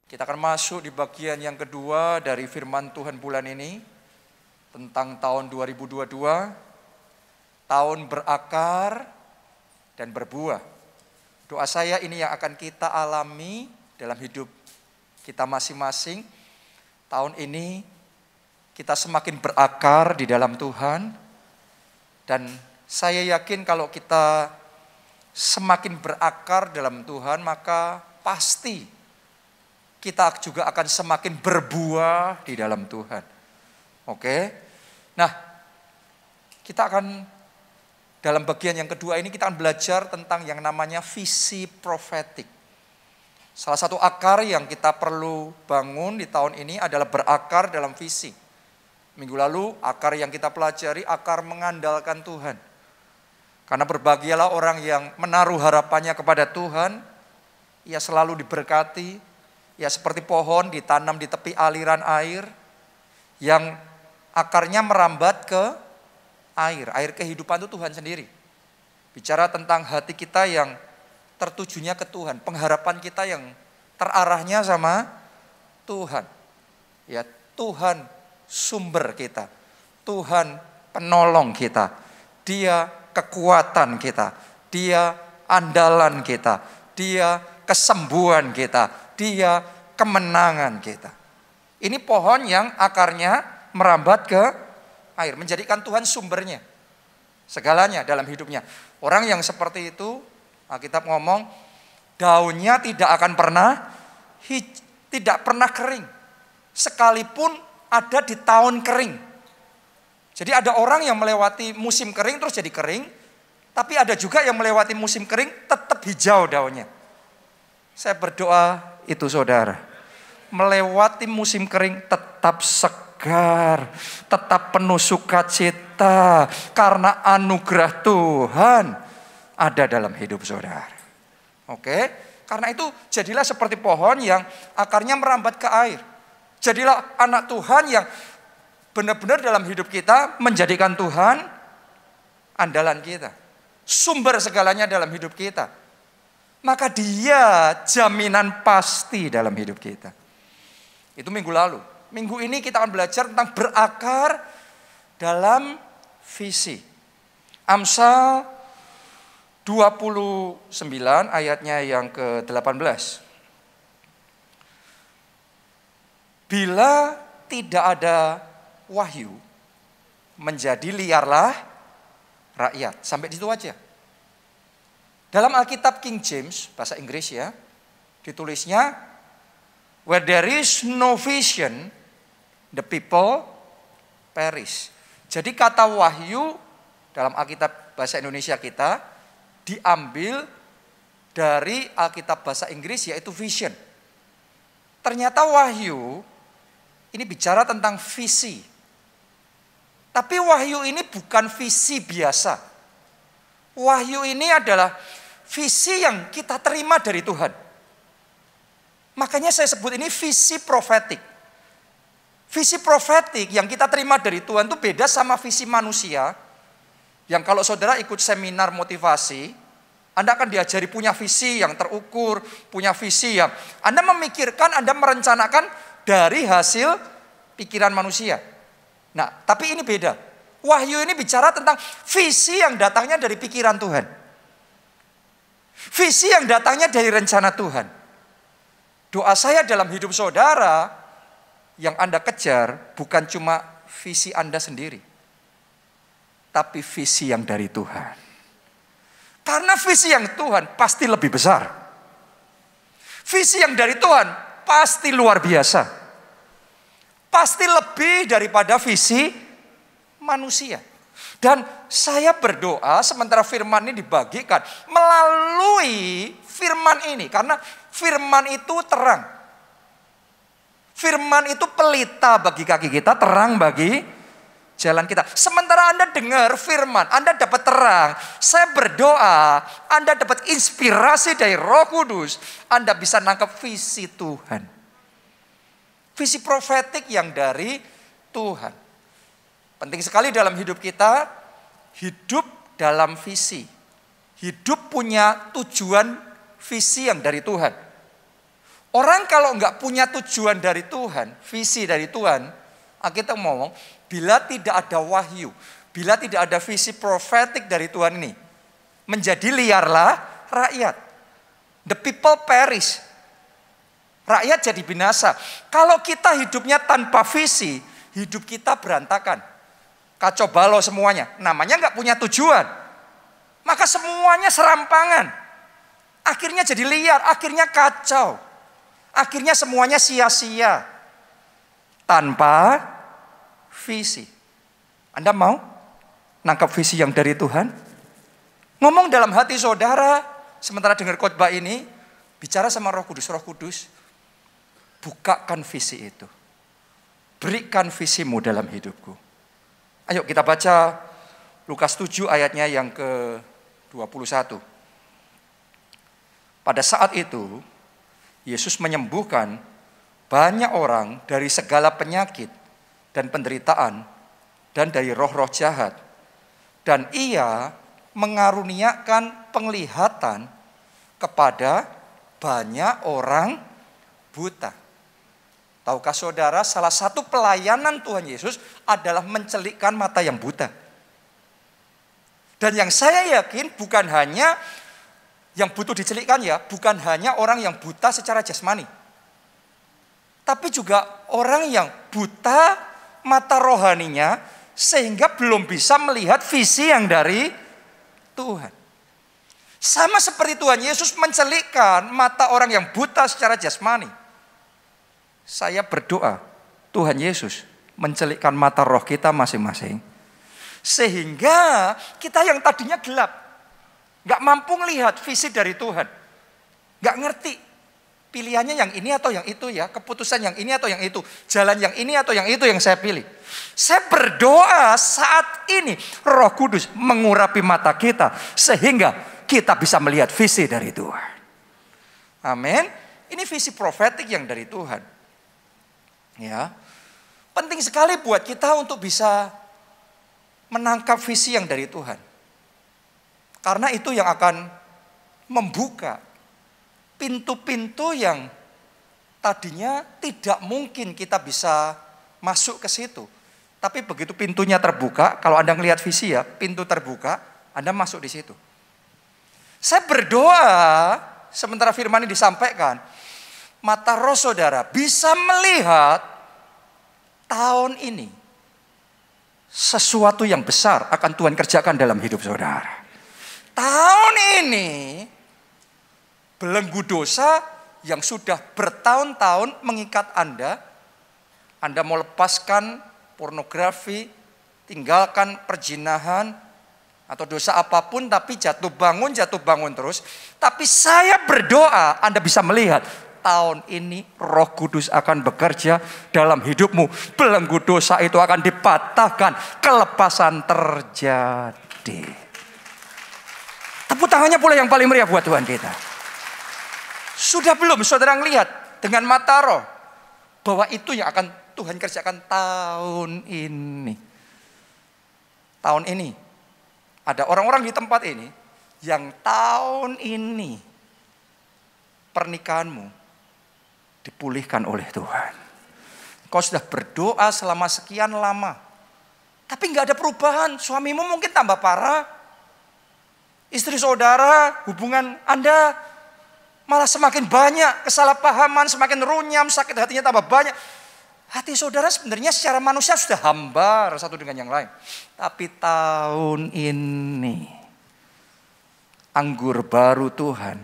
Kita akan masuk di bagian yang kedua dari firman Tuhan bulan ini tentang tahun 2022, tahun berakar dan berbuah. Doa saya ini yang akan kita alami dalam hidup kita masing-masing. Tahun ini kita semakin berakar di dalam Tuhan, dan saya yakin kalau kita semakin berakar dalam Tuhan, maka pasti kita juga akan semakin berbuah di dalam Tuhan. Oke. Nah, kita akan dalam bagian yang kedua ini kita akan belajar tentang yang namanya visi profetik. Salah satu akar yang kita perlu bangun di tahun ini adalah berakar dalam visi. Minggu lalu akar yang kita pelajari akar mengandalkan Tuhan. Karena berbahagialah orang yang menaruh harapannya kepada Tuhan, ia selalu diberkati. Ya seperti pohon ditanam di tepi aliran air yang akarnya merambat ke air kehidupan itu Tuhan sendiri. Bicara tentang hati kita yang tertujunya ke Tuhan, pengharapan kita yang terarahnya sama Tuhan. Ya, Tuhan sumber kita, Tuhan penolong kita, Dia kekuatan kita, Dia andalan kita, Dia kesembuhan kita, Dia kemenangan kita. Ini pohon yang akarnya merambat ke air, menjadikan Tuhan sumbernya segalanya dalam hidupnya. Orang yang seperti itu, Alkitab ngomong, daunnya tidak akan pernah kering, sekalipun ada di tahun kering. Jadi ada orang yang melewati musim kering terus jadi kering, tapi ada juga yang melewati musim kering tetap hijau daunnya. Saya berdoa itu saudara, melewati musim kering tetap segar, tetap penuh sukacita, karena anugerah Tuhan ada dalam hidup saudara. Oke, karena itu jadilah seperti pohon yang akarnya merambat ke air. Jadilah anak Tuhan yang benar-benar dalam hidup kita menjadikan Tuhan andalan kita, sumber segalanya dalam hidup kita. Maka Dia jaminan pasti dalam hidup kita. Itu minggu lalu. Minggu ini kita akan belajar tentang berakar dalam visi. Amsal 29 ayatnya yang ke-18. Bila tidak ada wahyu, menjadi liarlah rakyat. Sampai di situ aja. Dalam Alkitab King James, bahasa Inggris ya, ditulisnya, where there is no vision, the people perish. Jadi kata wahyu dalam Alkitab bahasa Indonesia kita diambil dari Alkitab bahasa Inggris yaitu vision. Ternyata wahyu ini bicara tentang visi. Tapi wahyu ini bukan visi biasa. Wahyu ini adalah visi yang kita terima dari Tuhan. Makanya saya sebut ini visi profetik. Visi profetik yang kita terima dari Tuhan itu beda sama visi manusia. Yang kalau saudara ikut seminar motivasi, Anda akan diajari punya visi yang terukur, punya visi yang Anda memikirkan, Anda merencanakan dari hasil pikiran manusia. Nah, tapi ini beda. Wahyu ini bicara tentang visi yang datangnya dari pikiran Tuhan. Visi yang datangnya dari rencana Tuhan. Doa saya dalam hidup saudara yang Anda kejar bukan cuma visi Anda sendiri, tapi visi yang dari Tuhan. Karena visi yang Tuhan pasti lebih besar. Visi yang dari Tuhan pasti luar biasa. Pasti lebih daripada visi manusia. Dan saya berdoa sementara firman ini dibagikan melalui firman ini. Karena firman itu terang. Firman itu pelita bagi kaki kita, terang bagi jalan kita. Sementara Anda dengar firman, Anda dapat terang. Saya berdoa, Anda dapat inspirasi dari Roh Kudus. Anda bisa nangkep visi Tuhan. Visi profetik yang dari Tuhan. Penting sekali dalam hidup kita, hidup dalam visi. Hidup punya tujuan visi yang dari Tuhan. Orang kalau nggak punya tujuan dari Tuhan, visi dari Tuhan, kita ngomong, bila tidak ada wahyu, bila tidak ada visi profetik dari Tuhan ini, menjadi liarlah rakyat. The people perish. Rakyat jadi binasa. Kalau kita hidupnya tanpa visi, hidup kita berantakan. Kacau balau semuanya. Namanya nggak punya tujuan. Maka semuanya serampangan. Akhirnya jadi liar, akhirnya kacau. Akhirnya semuanya sia-sia. Tanpa visi. Anda mau nangkap visi yang dari Tuhan? Ngomong dalam hati saudara, sementara dengar khotbah ini, bicara sama Roh Kudus, Roh Kudus, bukakan visi itu. Berikan visimu dalam hidupku. Ayo kita baca Lukas 7 ayatnya yang ke-21. Pada saat itu, Yesus menyembuhkan banyak orang dari segala penyakit dan penderitaan dan dari roh-roh jahat. Dan ia mengaruniakan penglihatan kepada banyak orang buta. Tahukah saudara, salah satu pelayanan Tuhan Yesus adalah mencelikkan mata yang buta. Dan yang saya yakin bukan hanya yang butuh dicelikkan ya, bukan hanya orang yang buta secara jasmani. Tapi juga orang yang buta mata rohaninya sehingga belum bisa melihat visi yang dari Tuhan. Sama seperti Tuhan Yesus mencelikkan mata orang yang buta secara jasmani. Saya berdoa Tuhan Yesus mencelikkan mata roh kita masing-masing. Sehingga kita yang tadinya gelap, gak mampu melihat visi dari Tuhan. Gak ngerti pilihannya yang ini atau yang itu ya. Keputusan yang ini atau yang itu. Jalan yang ini atau yang itu yang saya pilih. Saya berdoa saat ini Roh Kudus mengurapi mata kita. Sehingga kita bisa melihat visi dari Tuhan. Amin. Ini visi profetik yang dari Tuhan. Ya, penting sekali buat kita untuk bisa menangkap visi yang dari Tuhan. Karena itu yang akan membuka pintu-pintu yang tadinya tidak mungkin kita bisa masuk ke situ. Tapi begitu pintunya terbuka, kalau Anda melihat visi ya, pintu terbuka, Anda masuk di situ. Saya berdoa, sementara firman ini disampaikan, mata roh saudara bisa melihat tahun ini sesuatu yang besar akan Tuhan kerjakan dalam hidup saudara. Tahun ini belenggu dosa yang sudah bertahun-tahun mengikat Anda mau lepaskan pornografi, tinggalkan perjinahan atau dosa apapun, tapi jatuh bangun terus. Tapi saya berdoa Anda bisa melihat tahun ini Roh Kudus akan bekerja dalam hidupmu. Belenggu dosa itu akan dipatahkan, kelepasan terjadi. Tepuk tangannya pula yang paling meriah buat Tuhan kita. Sudah belum saudara melihat dengan mata roh bahwa itu yang akan Tuhan kerjakan tahun ini. Tahun ini ada orang-orang di tempat ini yang tahun ini pernikahanmu dipulihkan oleh Tuhan. Kau sudah berdoa selama sekian lama, tapi nggak ada perubahan. Suamimu mungkin tambah parah, istri saudara, hubungan Anda malah semakin banyak kesalahpahaman, semakin runyam, sakit hatinya tambah banyak. Hati saudara sebenarnya secara manusia sudah hambar satu dengan yang lain. Tapi tahun ini anggur baru Tuhan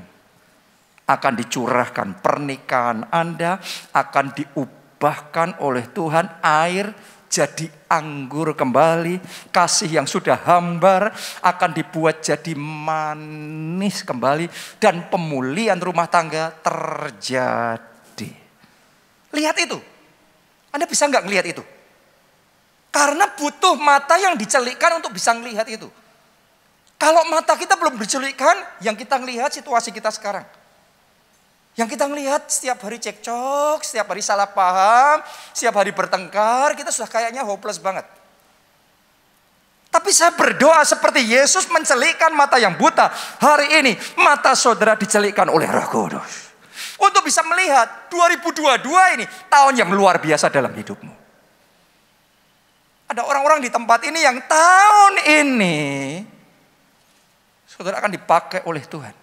akan dicurahkan. Pernikahan Anda akan diubahkan oleh Tuhan. Air jadi anggur kembali. Kasih yang sudah hambar akan dibuat jadi manis kembali. Dan pemulihan rumah tangga terjadi. Lihat itu. Anda bisa nggak ngelihat itu? Karena butuh mata yang dicelikkan untuk bisa ngelihat itu. Kalau mata kita belum dicelikkan, yang kita ngelihat situasi kita sekarang. Yang kita ngelihat setiap hari cekcok, setiap hari salah paham, setiap hari bertengkar, kita sudah kayaknya hopeless banget. Tapi saya berdoa seperti Yesus mencelikkan mata yang buta. Hari ini mata saudara dicelikkan oleh Roh Kudus. Untuk bisa melihat 2022 ini tahun yang luar biasa dalam hidupmu. Ada orang-orang di tempat ini yang tahun ini saudara akan dipakai oleh Tuhan.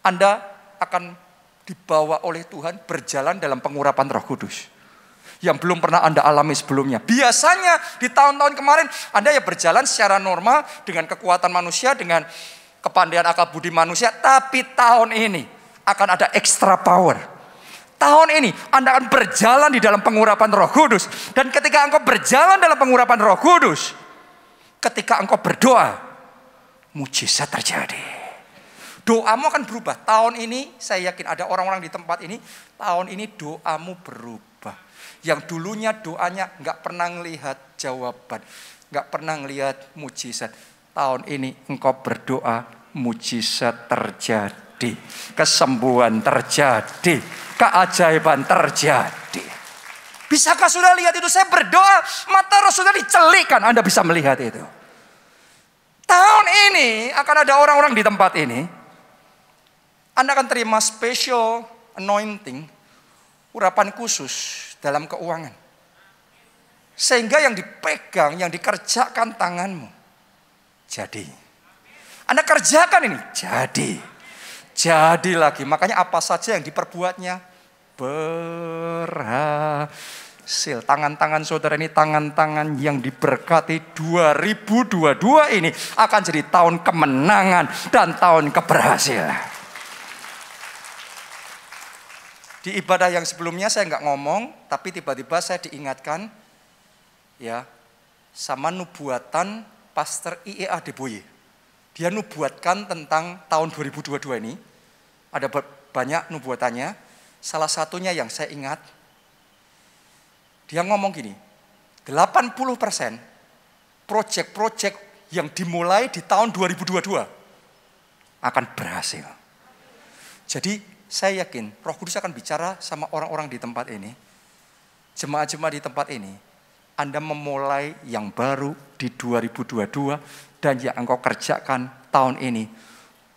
Anda akan dibawa oleh Tuhan berjalan dalam pengurapan Roh Kudus yang belum pernah Anda alami sebelumnya. Biasanya di tahun-tahun kemarin Anda ya berjalan secara normal dengan kekuatan manusia, dengan kepandaian akal budi manusia. Tapi tahun ini akan ada extra power. Tahun ini Anda akan berjalan di dalam pengurapan Roh Kudus. Dan ketika engkau berjalan dalam pengurapan Roh Kudus, ketika engkau berdoa, mujizat terjadi. Doamu akan berubah. Tahun ini saya yakin ada orang-orang di tempat ini, tahun ini doamu berubah. Yang dulunya doanya nggak pernah ngelihat jawaban, nggak pernah ngelihat mujizat. Tahun ini engkau berdoa, mujizat terjadi, kesembuhan terjadi, keajaiban terjadi. Bisakah saudara lihat itu? Saya berdoa, mata roh saudara dicelikkan, Anda bisa melihat itu. Tahun ini akan ada orang-orang di tempat ini, Anda akan terima special anointing, urapan khusus dalam keuangan. Sehingga yang dipegang, yang dikerjakan tanganmu, jadi. Anda kerjakan ini, jadi. Jadi lagi, makanya apa saja yang diperbuatnya, berhasil. Tangan-tangan saudara ini, tangan-tangan yang diberkati 2022 ini akan jadi tahun kemenangan dan tahun keberhasilan. Di ibadah yang sebelumnya saya nggak ngomong, tapi tiba-tiba saya diingatkan ya sama nubuatan Pastor I.E. Adeboye. Dia nubuatkan tentang tahun 2022 ini. Ada banyak nubuatannya. Salah satunya yang saya ingat, dia ngomong gini, 80% proyek-proyek yang dimulai di tahun 2022 akan berhasil. Jadi saya yakin Roh Kudus akan bicara sama orang-orang di tempat ini. Jemaat-jemaat di tempat ini. Anda memulai yang baru di 2022. Dan yang engkau kerjakan tahun ini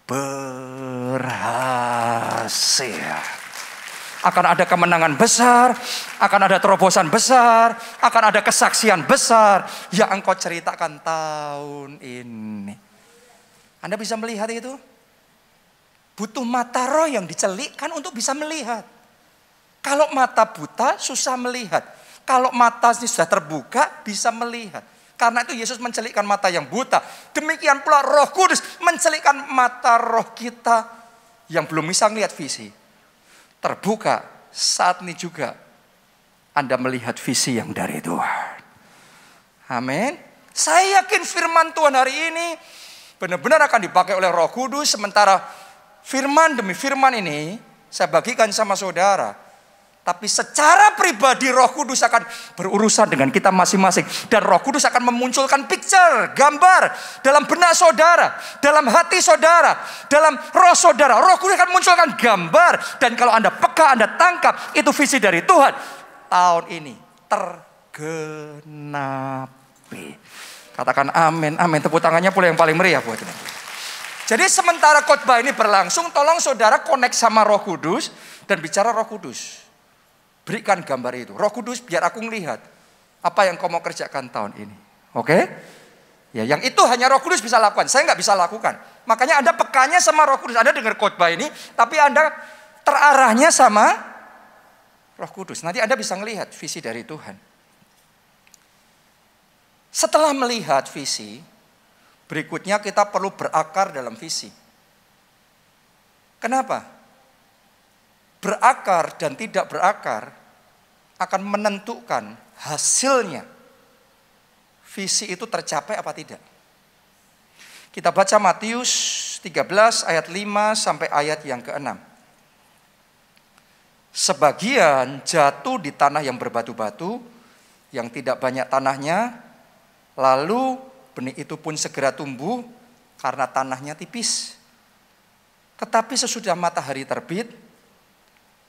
berhasil. Akan ada kemenangan besar. Akan ada terobosan besar. Akan ada kesaksian besar. Yang engkau ceritakan tahun ini. Anda bisa melihat itu? Butuh mata roh yang dicelikkan untuk bisa melihat. Kalau mata buta susah melihat. Kalau mata sudah terbuka bisa melihat. Karena itu Yesus mencelikkan mata yang buta. Demikian pula Roh Kudus mencelikkan mata roh kita yang belum bisa melihat visi. Terbuka saat ini juga Anda melihat visi yang dari Tuhan. Amin. Saya yakin firman Tuhan hari ini benar-benar akan dipakai oleh Roh Kudus. Sementara firman demi firman ini saya bagikan sama saudara. Tapi secara pribadi Roh Kudus akan berurusan dengan kita masing-masing. Dan Roh Kudus akan memunculkan picture, gambar dalam benak saudara, dalam hati saudara, dalam roh saudara. Roh Kudus akan memunculkan gambar. Dan kalau Anda peka, Anda tangkap, itu visi dari Tuhan. Tahun ini tergenapi. Katakan amin, amin. Tepuk tangannya pula yang paling meriah buat ini. Jadi sementara khotbah ini berlangsung, tolong saudara connect sama Roh Kudus dan bicara Roh Kudus. Berikan gambar itu. Roh Kudus biar aku melihat apa yang kau mau kerjakan tahun ini. Oke? Ya, yang itu hanya Roh Kudus bisa lakukan. Saya nggak bisa lakukan. Makanya Anda pekanya sama Roh Kudus. Anda dengar khotbah ini, tapi Anda terarahnya sama Roh Kudus. Nanti Anda bisa melihat visi dari Tuhan. Setelah melihat visi, berikutnya kita perlu berakar dalam visi. Kenapa? Berakar dan tidak berakar akan menentukan hasilnya. Visi itu tercapai apa tidak. Kita baca Matius 13 ayat 5 sampai ayat yang ke-6. Sebagian jatuh di tanah yang berbatu-batu, yang tidak banyak tanahnya, lalu benih itu pun segera tumbuh karena tanahnya tipis. Tetapi sesudah matahari terbit,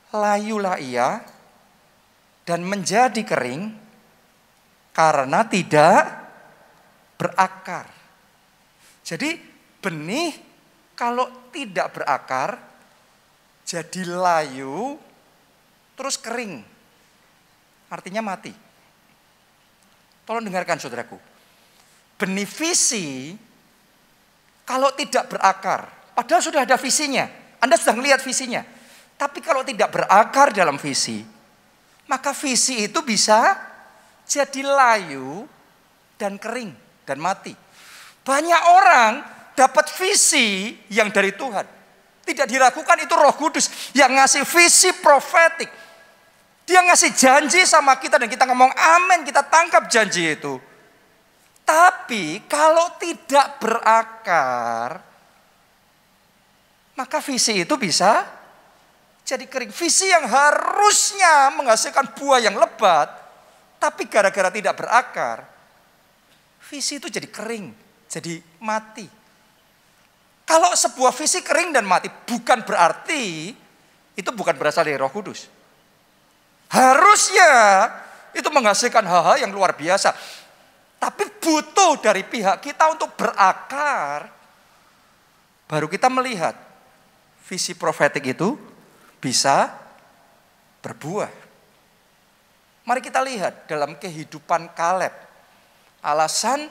layulah ia dan menjadi kering karena tidak berakar. Jadi benih kalau tidak berakar jadi layu, terus kering. Artinya mati. Tolong dengarkan saudaraku. Benih visi, kalau tidak berakar, padahal sudah ada visinya. Anda sudah melihat visinya. Tapi kalau tidak berakar dalam visi, maka visi itu bisa jadi layu dan kering dan mati. Banyak orang dapat visi yang dari Tuhan. Tidak diragukan itu Roh Kudus yang ngasih visi profetik. Dia ngasih janji sama kita dan kita ngomong amin, kita tangkap janji itu. Tapi kalau tidak berakar, maka visi itu bisa jadi kering. Visi yang harusnya menghasilkan buah yang lebat, tapi gara-gara tidak berakar, visi itu jadi kering, jadi mati. Kalau sebuah visi kering dan mati, bukan berarti itu bukan berasal dari Roh Kudus. Harusnya itu menghasilkan hal-hal yang luar biasa. Tapi butuh dari pihak kita untuk berakar. Baru kita melihat visi profetik itu bisa berbuah. Mari kita lihat dalam kehidupan Kaleb. Alasan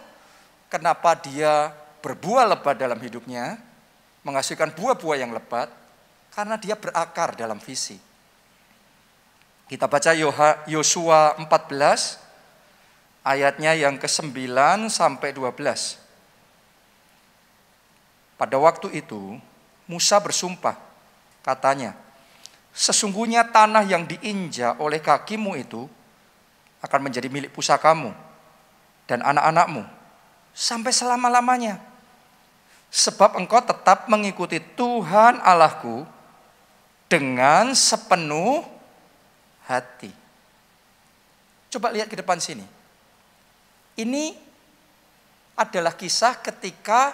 kenapa dia berbuah lebat dalam hidupnya, menghasilkan buah-buah yang lebat, karena dia berakar dalam visi. Kita baca Yosua 14, ayatnya yang ke-9 sampai 12. Pada waktu itu, Musa bersumpah, katanya, sesungguhnya tanah yang diinjak oleh kakimu itu akan menjadi milik pusakamu dan anak-anakmu sampai selama-lamanya. Sebab engkau tetap mengikuti Tuhan Allahku dengan sepenuh hati. Coba lihat ke depan sini. Ini adalah kisah ketika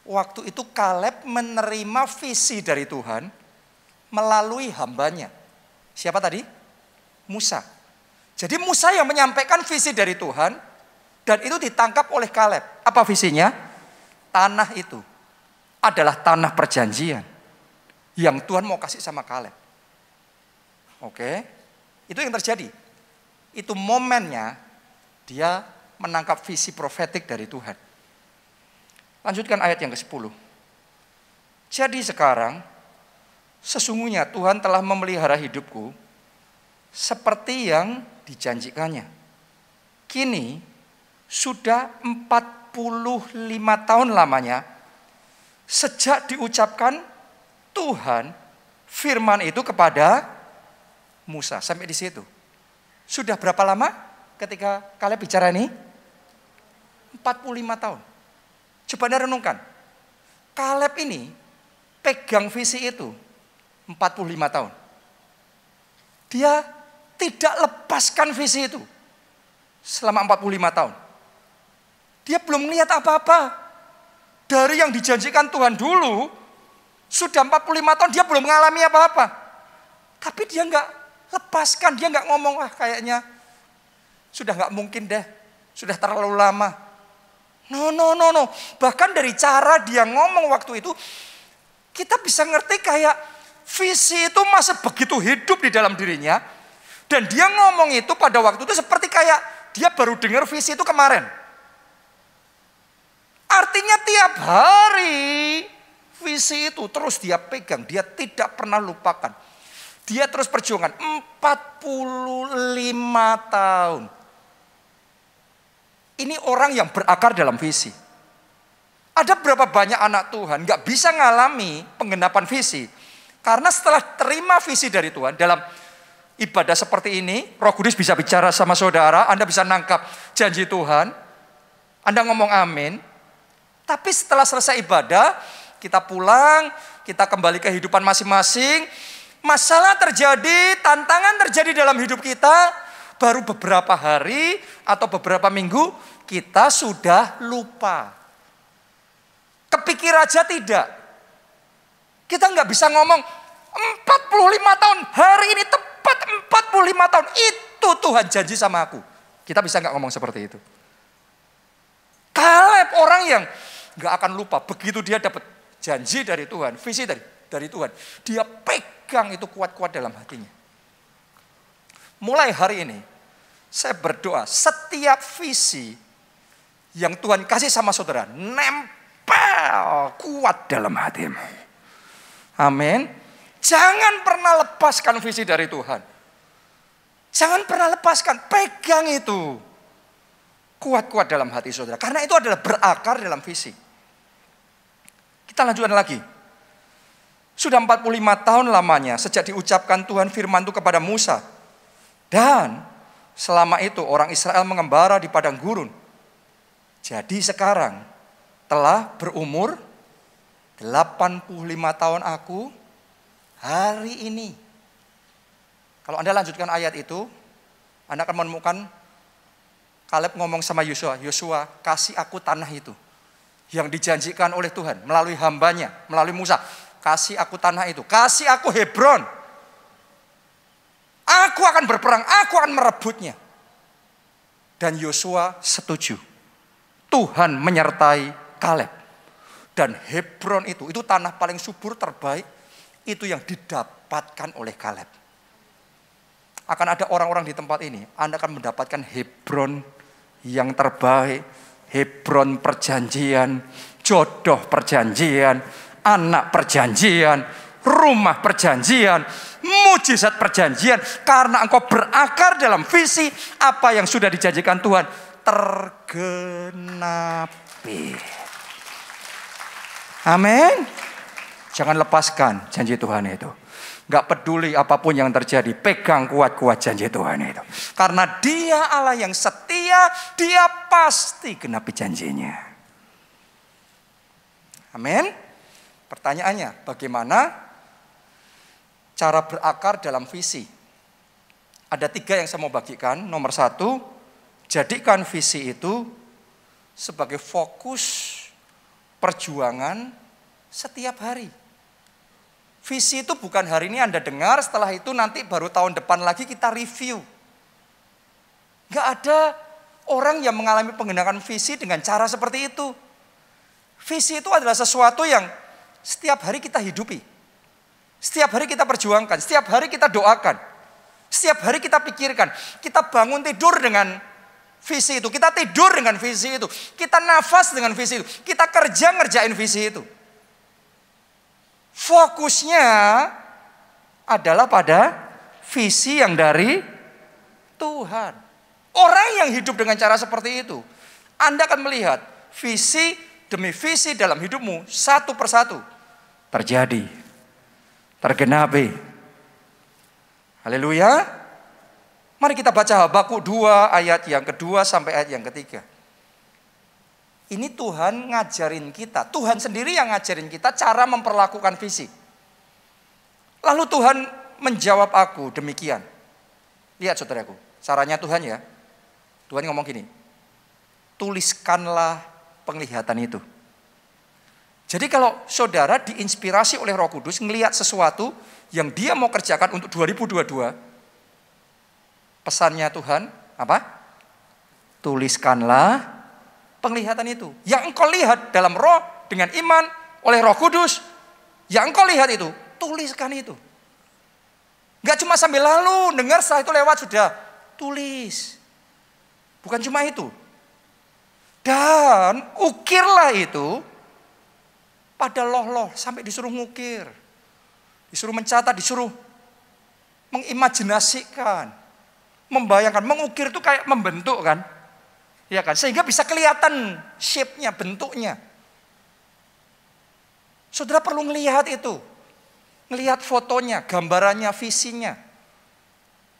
waktu itu Kaleb menerima visi dari Tuhan melalui hambanya. Siapa tadi? Musa. Jadi Musa yang menyampaikan visi dari Tuhan dan itu ditangkap oleh Kaleb. Apa visinya? Tanah itu adalah tanah perjanjian yang Tuhan mau kasih sama Kaleb. Oke, itu yang terjadi. Itu momennya dia menangkap visi profetik dari Tuhan. Lanjutkan ayat yang ke-10. Jadi sekarang, sesungguhnya Tuhan telah memelihara hidupku seperti yang dijanjikannya. Kini sudah 45 tahun lamanya sejak diucapkan Tuhan firman itu kepada Musa. Sampai di situ. Sudah berapa lama ketika kalian bicara ini? 45 tahun. Coba Anda renungkan. Kaleb ini pegang visi itu 45 tahun. Dia tidak lepaskan visi itu selama 45 tahun. Dia belum melihat apa-apa. Dari yang dijanjikan Tuhan dulu, sudah 45 tahun dia belum mengalami apa-apa. Tapi dia enggak lepaskan, dia enggak ngomong, kayaknya sudah enggak mungkin deh, sudah terlalu lama. No. Bahkan dari cara dia ngomong waktu itu, kita bisa ngerti kayak visi itu masih begitu hidup di dalam dirinya. Dan dia ngomong itu pada waktu itu seperti kayak dia baru dengar visi itu kemarin. Artinya tiap hari visi itu terus dia pegang, dia tidak pernah lupakan. Dia terus perjuangan 45 tahun. Ini orang yang berakar dalam visi. Ada berapa banyak anak Tuhan gak bisa ngalami penggenapan visi. Karena setelah terima visi dari Tuhan dalam ibadah seperti ini, Roh Kudus bisa bicara sama saudara, Anda bisa nangkap janji Tuhan, Anda ngomong amin. Tapi setelah selesai ibadah, kita pulang, kita kembali ke kehidupan masing-masing. Masalah terjadi, tantangan terjadi dalam hidup kita, baru beberapa hari atau beberapa minggu kita sudah lupa. Kepikir aja tidak. Kita nggak bisa ngomong 45 tahun, hari ini tepat 45 tahun, itu Tuhan janji sama aku. Kita bisa nggak ngomong seperti itu? Kaleb orang yang nggak akan lupa, begitu dia dapat janji dari Tuhan, visi dari, dari Tuhan. Dia pegang itu kuat-kuat dalam hatinya. Mulai hari ini, saya berdoa setiap visi yang Tuhan kasih sama saudara, nempel kuat dalam hatimu. Amin. Jangan pernah lepaskan visi dari Tuhan. Jangan pernah lepaskan, pegang itu. Kuat-kuat dalam hati saudara. Karena itu adalah berakar dalam visi. Kita lanjutkan lagi. Sudah 45 tahun lamanya sejak diucapkan Tuhan firman itu kepada Musa. Dan selama itu orang Israel mengembara di padang gurun. Jadi sekarang telah berumur 85 tahun aku hari ini. Kalau Anda lanjutkan ayat itu, Anda akan menemukan Kaleb ngomong sama Yosua, Yosua kasih aku tanah itu. Yang dijanjikan oleh Tuhan melalui hambanya, melalui Musa. Kasih aku tanah itu, kasih aku Hebron. Aku akan berperang, aku akan merebutnya. Dan Yosua setuju. Tuhan menyertai Kaleb. Dan Hebron itu tanah paling subur terbaik. Itu yang didapatkan oleh Kaleb. Akan ada orang-orang di tempat ini, Anda akan mendapatkan Hebron yang terbaik. Hebron perjanjian, jodoh perjanjian, anak perjanjian, rumah perjanjian, mujizat perjanjian. Karena engkau berakar dalam visi apa yang sudah dijanjikan Tuhan tergenapi. Amin. Jangan lepaskan janji Tuhan itu. Gak peduli apapun yang terjadi, pegang kuat-kuat janji Tuhan itu. Karena Dia Allah yang setia, Dia pasti genapi janjinya. Amin. Pertanyaannya, bagaimana cara berakar dalam visi? Ada 3 yang saya mau bagikan. Nomor 1, jadikan visi itu sebagai fokus perjuangan setiap hari. Visi itu bukan hari ini Anda dengar, setelah itu nanti baru tahun depan lagi kita review. Gak ada orang yang mengalami penggenapan visi dengan cara seperti itu. Visi itu adalah sesuatu yang setiap hari kita hidupi. Setiap hari kita perjuangkan, setiap hari kita doakan. Setiap hari kita pikirkan, kita bangun tidur dengan visi itu. Kita tidur dengan visi itu. Kita nafas dengan visi itu. Kita kerja ngerjain visi itu. Fokusnya adalah pada visi yang dari Tuhan. Orang yang hidup dengan cara seperti itu, Anda akan melihat visi demi visi dalam hidupmu satu persatu terjadi, tergenapi. Haleluya. Mari kita baca Habakuk 2 ayat yang kedua sampai ayat yang ketiga. Ini Tuhan ngajarin kita. Tuhan sendiri yang ngajarin kita cara memperlakukan visi. Lalu Tuhan menjawab aku demikian. Lihat saudaraku, caranya Tuhan ya. Tuhan ngomong gini. Tuliskanlah penglihatan itu. Jadi kalau saudara diinspirasi oleh Roh Kudus ngelihat sesuatu yang dia mau kerjakan untuk 2022. Pesannya Tuhan apa? Tuliskanlah penglihatan itu. Yang engkau lihat dalam roh dengan iman oleh Roh Kudus. Yang engkau lihat itu, tuliskan itu. Gak cuma sambil lalu, dengar setelah itu lewat sudah. Tulis. Bukan cuma itu. Dan ukirlah itu pada loh-loh sampai disuruh ngukir. Disuruh mencatat, disuruh mengimajinasikan. Membayangkan, mengukir itu kayak membentuk kan. Ya kan, sehingga bisa kelihatan shape-nya, bentuknya. Saudara perlu melihat itu. Melihat fotonya, gambarannya, visinya.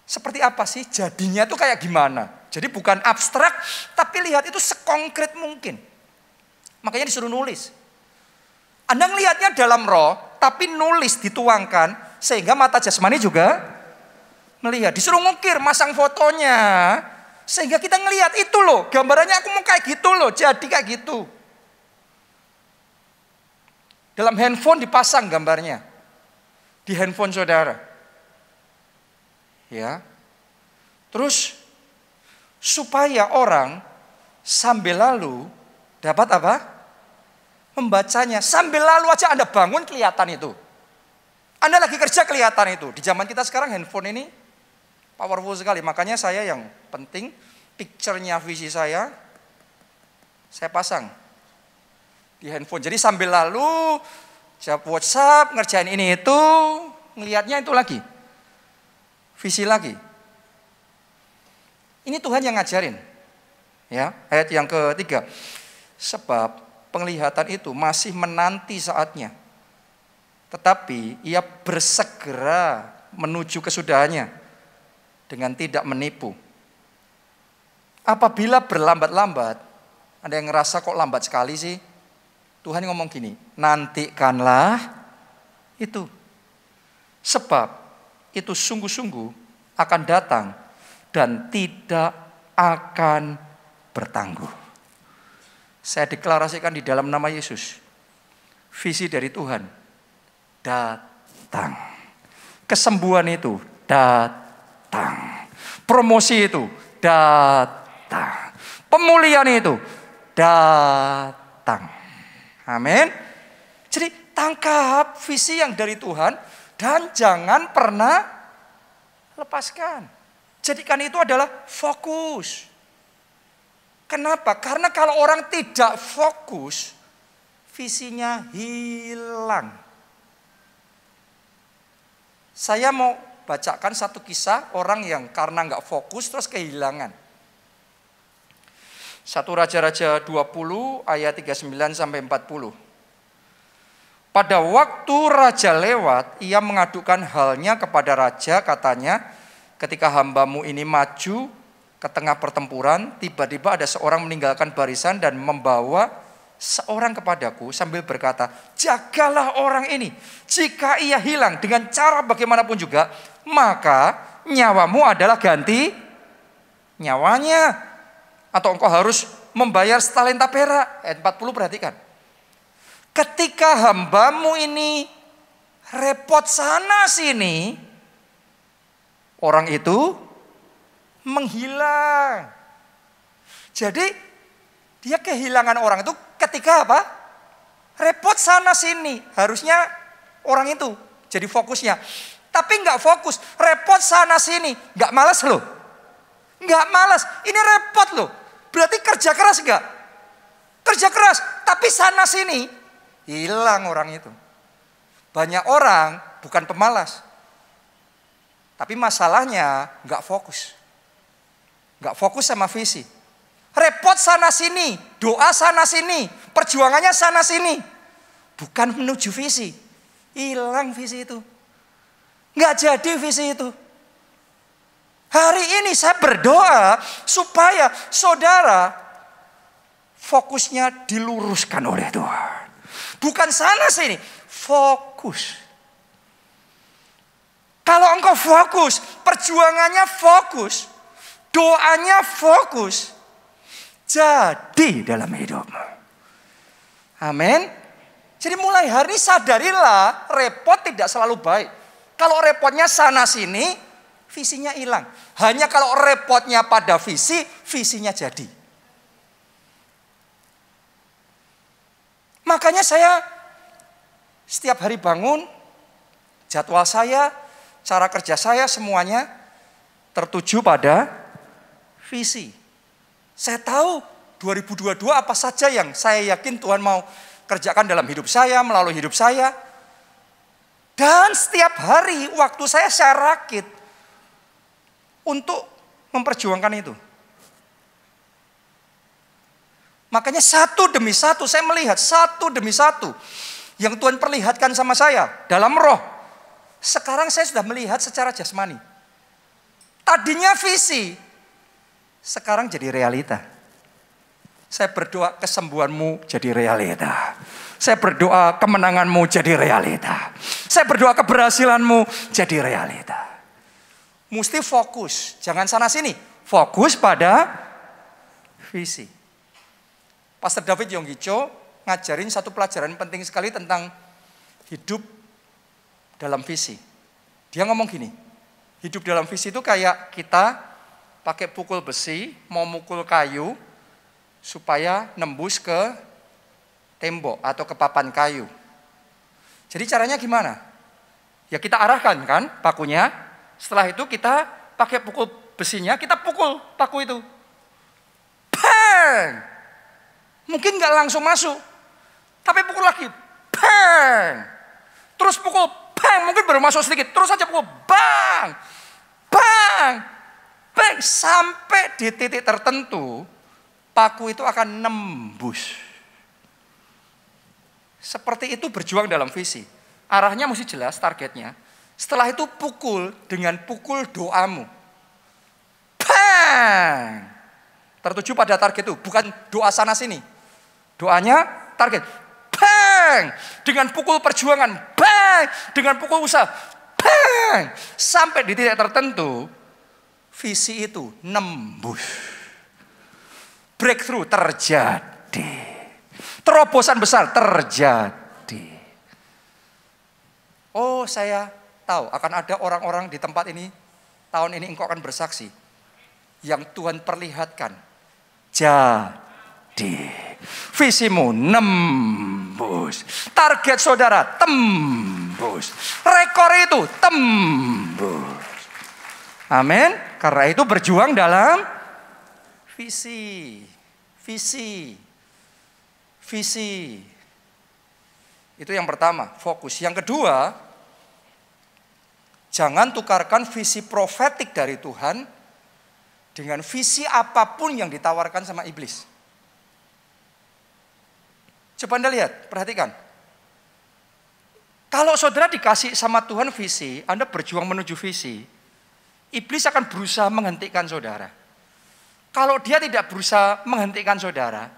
Seperti apa sih jadinya itu kayak gimana. Jadi bukan abstrak, tapi lihat itu sekonkret mungkin. Makanya disuruh nulis. Anda ngelihatnya dalam roh, tapi nulis dituangkan, sehingga mata jasmani juga melihat. Disuruh ngukir, masang fotonya. Sehingga kita ngelihat itu loh, gambarannya aku mau kayak gitu loh, jadi kayak gitu. Dalam handphone dipasang gambarnya. Di handphone saudara. Ya. Terus supaya orang sambil lalu dapat apa? Membacanya. Sambil lalu aja Anda bangun kelihatan itu. Anda lagi kerja kelihatan itu. Di zaman kita sekarang handphone ini powerful sekali. Makanya saya yang penting picture-nya visi saya pasang di handphone. Jadi sambil lalu jawab WhatsApp, ngerjain ini itu, ngelihatnya itu lagi. Visi lagi. Ini Tuhan yang ngajarin. Ya, ayat yang ketiga. Sebab penglihatan itu masih menanti saatnya. Tetapi ia bersegera menuju kesudahannya dengan tidak menipu. Apabila berlambat-lambat, ada yang ngerasa kok lambat sekali sih? Tuhan ngomong gini, nantikanlah itu. Sebab itu sungguh-sungguh akan datang dan tidak akan bertangguh. Saya deklarasikan di dalam nama Yesus, visi dari Tuhan datang. Kesembuhan itu datang. Promosi itu datang. Pemulihan itu datang. Amin. Jadi tangkap visi yang dari Tuhan dan jangan pernah lepaskan. Jadikan itu adalah fokus. Kenapa? Karena kalau orang tidak fokus, visinya hilang. Saya mau bacakan satu kisah orang yang karena nggak fokus terus kehilangan. 1 Raja-Raja 20 ayat 39 sampai 40. Pada waktu raja lewat, ia mengadukan halnya kepada raja, katanya, ketika hambamu ini maju ke tengah pertempuran, tiba-tiba ada seorang meninggalkan barisan dan membawa seorang kepadaku sambil berkata, jagalah orang ini. Jika ia hilang dengan cara bagaimanapun juga, maka nyawamu adalah ganti nyawanya. Atau engkau harus membayar setalenta perak. Ayat 40 perhatikan. Ketika hambamu ini repot sana sini, orang itu menghilang. Jadi dia kehilangan orang itu ketika apa? Repot sana sini. Harusnya orang itu jadi fokusnya. Tapi nggak fokus, repot sana sini. Nggak malas loh. Nggak malas, ini repot loh. Berarti kerja keras nggak? Kerja keras, tapi sana sini hilang orang itu. Banyak orang bukan pemalas. Tapi masalahnya nggak fokus. Nggak fokus sama visi. Repot sana sini, doa sana sini, perjuangannya sana sini. Bukan menuju visi. Hilang visi itu. Nggak jadi visi itu. Hari ini saya berdoa supaya saudara fokusnya diluruskan oleh Tuhan. Bukan sana sini, fokus. Kalau engkau fokus, perjuangannya fokus, doanya fokus, jadi dalam hidupmu. Amin. Jadi mulai hari ini sadarilah repot tidak selalu baik. Kalau repotnya sana sini, visinya hilang. Hanya kalau repotnya pada visi, visinya jadi. Makanya saya setiap hari bangun, jadwal saya, cara kerja saya semuanya tertuju pada visi. Saya tahu 2022 apa saja yang saya yakin Tuhan mau kerjakan dalam hidup saya, melalui hidup saya. Dan setiap hari waktu saya rakit untuk memperjuangkan itu. Makanya satu demi satu saya melihat, satu demi satu yang Tuhan perlihatkan sama saya dalam roh. Sekarang saya sudah melihat secara jasmani. Tadinya visi, sekarang jadi realita. Saya berdoa kesembuhanmu jadi realita. Saya berdoa kemenanganmu jadi realita. Saya berdoa keberhasilanmu jadi realita. Mesti fokus, jangan sana sini. Fokus pada visi. Pastor David Yonggicho ngajarin satu pelajaran penting sekali tentang hidup dalam visi. Dia ngomong gini, hidup dalam visi itu kayak kita pakai pukul besi, mau mukul kayu supaya nembus ke tembok atau ke papan kayu. Jadi caranya gimana? Ya kita arahkan kan pakunya. Setelah itu kita pakai pukul besinya, kita pukul paku itu. Bang! Mungkin nggak langsung masuk. Tapi pukul lagi. Bang! Terus pukul. Bang! Mungkin baru masuk sedikit. Terus aja pukul. Bang! Bang! Bang! Sampai di titik tertentu, paku itu akan nembus. Seperti itu berjuang dalam visi. Arahnya mesti jelas, targetnya. Setelah itu pukul dengan pukul doamu. Bang! Tertuju pada target itu, bukan doa sana sini. Doanya target. Bang! Dengan pukul perjuangan. Bang! Dengan pukul usaha. Bang! Sampai di titik tertentu, visi itu nembus. Breakthrough terjadi. Terobosan besar terjadi. Oh, saya tahu akan ada orang-orang di tempat ini. Tahun ini engkau akan bersaksi. Yang Tuhan perlihatkan. Jadi. Visimu nembus. Target saudara tembus. Rekor itu tembus. Amin. Karena itu berjuang dalam visi. Visi. Visi. Itu yang pertama, fokus. Yang kedua, jangan tukarkan visi profetik dari Tuhan dengan visi apapun yang ditawarkan sama iblis. Coba Anda lihat, perhatikan. Kalau saudara dikasih sama Tuhan visi, Anda berjuang menuju visi, iblis akan berusaha menghentikan saudara. Kalau dia tidak berusaha menghentikan saudara,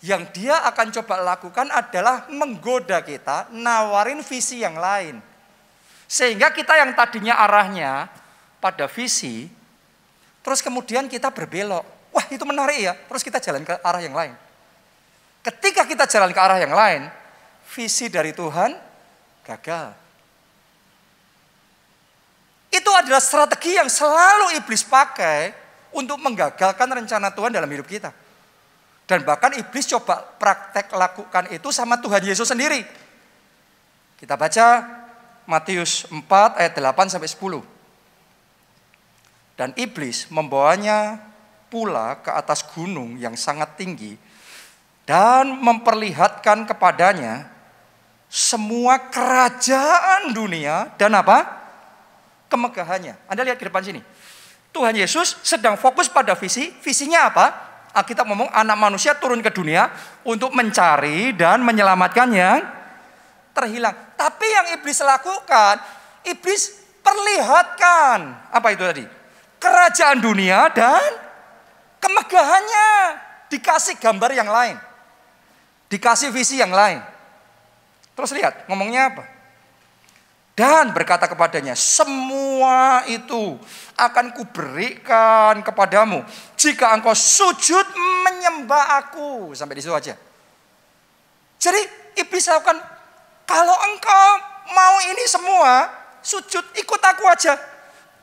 yang dia akan coba lakukan adalah menggoda kita, nawarin visi yang lain. Sehingga kita yang tadinya arahnya pada visi, terus kemudian kita berbelok. Wah, itu menarik ya, terus kita jalan ke arah yang lain. Ketika kita jalan ke arah yang lain, visi dari Tuhan gagal. Itu adalah strategi yang selalu iblis pakai untuk menggagalkan rencana Tuhan dalam hidup kita. Dan bahkan iblis coba praktek lakukan itu sama Tuhan Yesus sendiri. Kita baca Matius 4 ayat 8 sampai 10. Dan iblis membawanya pula ke atas gunung yang sangat tinggi dan memperlihatkan kepadanya semua kerajaan dunia dan apa? Kemegahannya. Anda lihat ke depan sini. Tuhan Yesus sedang fokus pada visi. Visinya apa? Alkitab ngomong anak manusia turun ke dunia untuk mencari dan menyelamatkan yang terhilang. Tapi yang iblis lakukan, iblis perlihatkan. Apa itu tadi? Kerajaan dunia dan kemegahannya. Dikasih gambar yang lain. Dikasih visi yang lain. Terus lihat, ngomongnya apa? Dan berkata kepadanya, semua itu akan kuberikan kepadamu jika engkau sujud menyembah aku. Sampai di situ aja. Jadi iblis lakukan, kalau engkau mau ini semua, sujud ikut aku aja.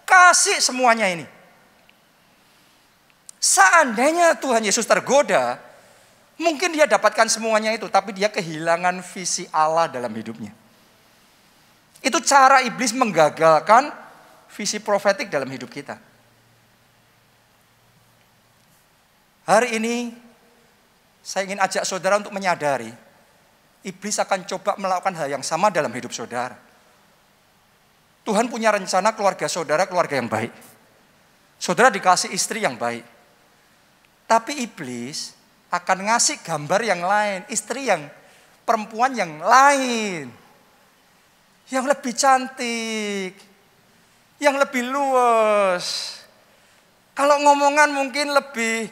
Kasih semuanya ini. Seandainya Tuhan Yesus tergoda, mungkin dia dapatkan semuanya itu, tapi dia kehilangan visi Allah dalam hidupnya. Itu cara iblis menggagalkan visi profetik dalam hidup kita. Hari ini saya ingin ajak saudara untuk menyadari, iblis akan coba melakukan hal yang sama dalam hidup saudara. Tuhan punya rencana keluarga saudara, keluarga yang baik. Saudara dikasih istri yang baik. Tapi iblis akan ngasih gambar yang lain, istri yang perempuan yang lain. Yang lebih cantik, yang lebih luas. Kalau ngomongan mungkin lebih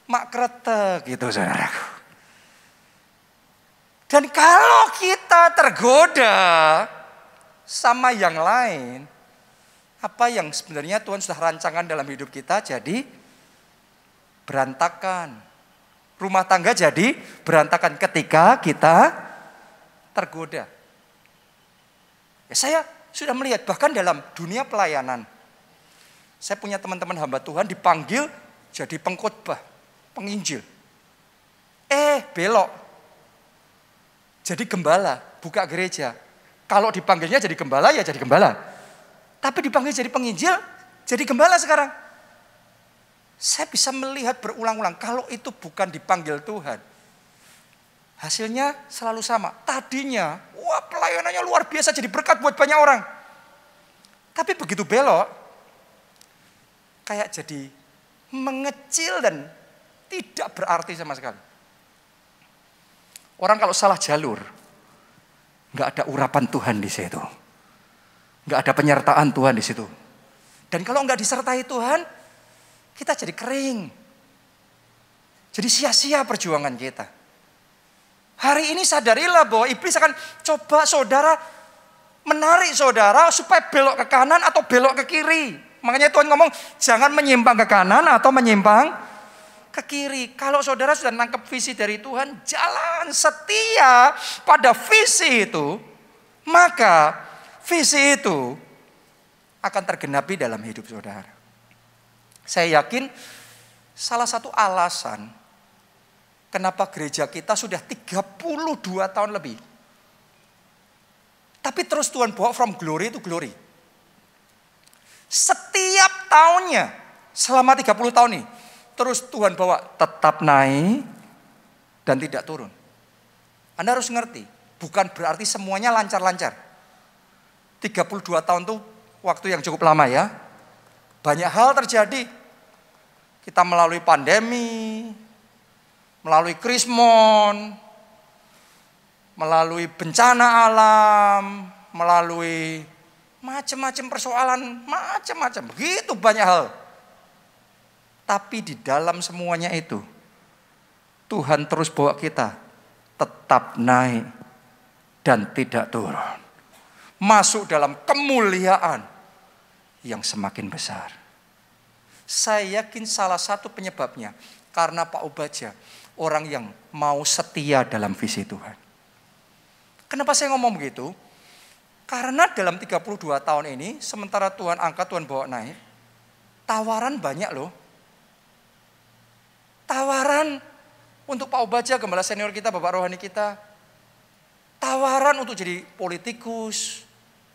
mak kretek gitu saudaraku. Dan kalau kita tergoda sama yang lain, apa yang sebenarnya Tuhan sudah rancangkan dalam hidup kita jadi berantakan. Rumah tangga jadi berantakan ketika kita tergoda. Ya, saya sudah melihat bahkan dalam dunia pelayanan. Saya punya teman-teman hamba Tuhan dipanggil jadi pengkhotbah, penginjil. Belok. Jadi gembala, buka gereja. Kalau dipanggilnya jadi gembala, ya jadi gembala. Tapi dipanggil jadi penginjil, jadi gembala sekarang. Saya bisa melihat berulang-ulang, kalau itu bukan dipanggil Tuhan, hasilnya selalu sama. Tadinya, wah pelayanannya luar biasa, jadi berkat buat banyak orang. Tapi begitu belok, kayak jadi mengecil dan tidak berarti sama sekali. Orang kalau salah jalur, nggak ada urapan Tuhan di situ, nggak ada penyertaan Tuhan di situ. Dan kalau nggak disertai Tuhan, kita jadi kering, jadi sia-sia perjuangan kita. Hari ini sadarilah bahwa iblis akan coba saudara, menarik saudara supaya belok ke kanan atau belok ke kiri. Makanya Tuhan ngomong, jangan menyimpang ke kanan atau menyimpang ke kiri. Kalau saudara sudah nangkep visi dari Tuhan, jalan setia pada visi itu, maka visi itu akan tergenapi dalam hidup saudara. Saya yakin salah satu alasan kenapa gereja kita sudah 32 tahun lebih, tapi terus Tuhan bawa from glory to glory. Setiap tahunnya selama 30 tahun ini, terus Tuhan bawa tetap naik dan tidak turun. Anda harus ngerti, bukan berarti semuanya lancar-lancar. 32 tahun itu waktu yang cukup lama ya. Banyak hal terjadi. Kita melalui pandemi, melalui krismon, melalui bencana alam, melalui macam-macam persoalan, macam-macam. Begitu banyak hal. Tapi di dalam semuanya itu, Tuhan terus bawa kita tetap naik dan tidak turun. Masuk dalam kemuliaan yang semakin besar. Saya yakin salah satu penyebabnya karena Pak Obadja orang yang mau setia dalam visi Tuhan. Kenapa saya ngomong begitu? Karena dalam 32 tahun ini, sementara Tuhan angkat, Tuhan bawa naik, tawaran banyak loh. Tawaran untuk Pak Obadja, gembala senior kita, bapak rohani kita. Tawaran untuk jadi politikus.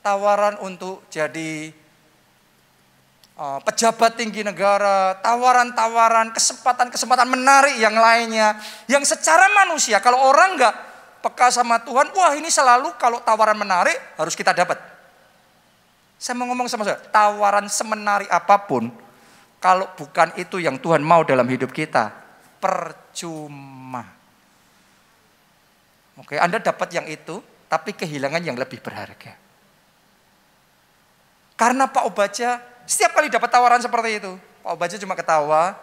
Tawaran untuk jadi pejabat tinggi negara. Tawaran-tawaran, kesempatan-kesempatan menarik yang lainnya. Yang secara manusia, kalau orang enggak peka sama Tuhan, wah ini selalu kalau tawaran menarik harus kita dapat. Saya mau ngomong sama saya, tawaran semenarik apapun, kalau bukan itu yang Tuhan mau dalam hidup kita, percuma. Oke, Anda dapat yang itu, tapi kehilangan yang lebih berharga. Karena Pak Obadja setiap kali dapat tawaran seperti itu, Pak Obadja cuma ketawa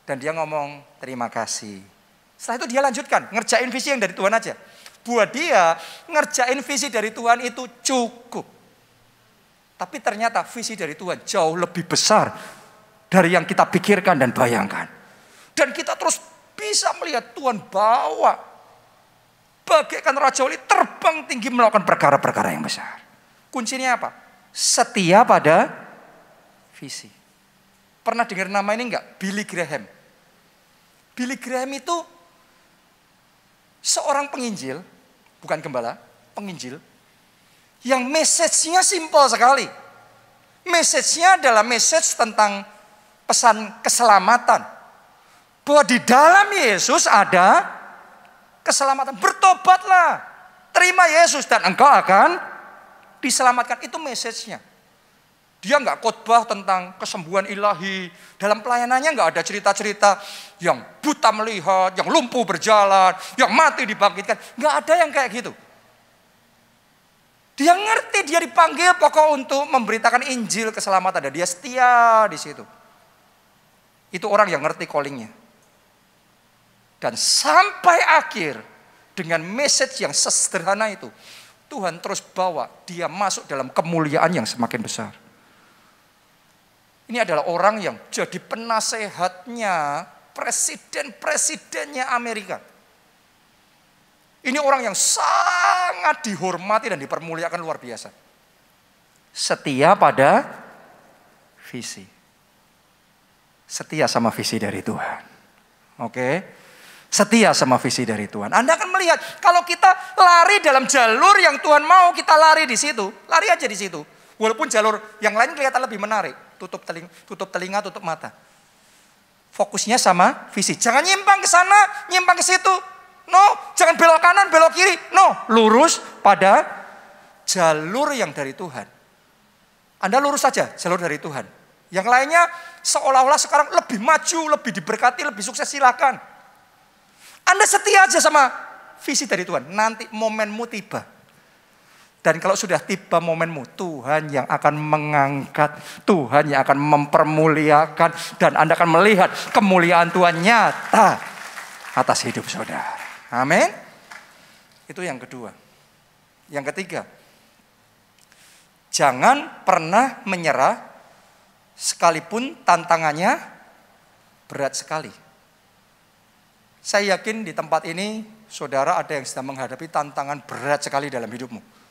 dan dia ngomong terima kasih. Setelah itu dia lanjutkan, ngerjain visi yang dari Tuhan aja. Buat dia, ngerjain visi dari Tuhan itu cukup. Tapi ternyata visi dari Tuhan jauh lebih besar dari yang kita pikirkan dan bayangkan. Dan kita terus bisa melihat Tuhan bawa bagaikan Raja Wali terbang tinggi melakukan perkara-perkara yang besar. Kuncinya apa? Setia pada visi. Pernah dengar nama ini enggak? Billy Graham. Billy Graham itu seorang penginjil, bukan gembala, penginjil, yang message-nya simpel sekali. Message-nya adalah message tentang pesan keselamatan. Bahwa di dalam Yesus ada keselamatan. Bertobatlah, terima Yesus dan engkau akan diselamatkan. Itu message-nya. Dia nggak khotbah tentang kesembuhan ilahi. Dalam pelayanannya nggak ada cerita-cerita yang buta melihat, yang lumpuh berjalan, yang mati dibangkitkan. Nggak ada yang kayak gitu. Dia ngerti dia dipanggil pokok untuk memberitakan Injil keselamatan. Dan dia setia di situ. Itu orang yang ngerti callingnya. Dan sampai akhir dengan message yang sesederhana itu, Tuhan terus bawa dia masuk dalam kemuliaan yang semakin besar. Ini adalah orang yang jadi penasehatnya presiden-presidennya Amerika. Ini orang yang sangat dihormati dan dipermuliakan luar biasa. Setia pada visi. Setia sama visi dari Tuhan. Oke. Setia sama visi dari Tuhan. Anda akan melihat kalau kita kita lari dalam jalur yang Tuhan mau kita lari di situ. Lari aja di situ. Walaupun jalur yang lain kelihatan lebih menarik. Tutup telinga, tutup mata. Fokusnya sama visi. Jangan nyimpang ke sana, nyimpang ke situ. No, jangan belok kanan, belok kiri. No, lurus pada jalur yang dari Tuhan. Anda lurus saja jalur dari Tuhan. Yang lainnya seolah-olah sekarang lebih maju, lebih diberkati, lebih sukses, silakan. Anda setia aja sama visi dari Tuhan. Nanti momenmu tiba. Dan kalau sudah tiba momenmu, Tuhan yang akan mengangkat, Tuhan yang akan mempermuliakan, dan Anda akan melihat kemuliaan Tuhan nyata atas hidup saudara. Amin. Itu yang kedua. Yang ketiga, jangan pernah menyerah sekalipun tantangannya berat sekali. Saya yakin di tempat ini saudara ada yang sedang menghadapi tantangan berat sekali dalam hidupmu.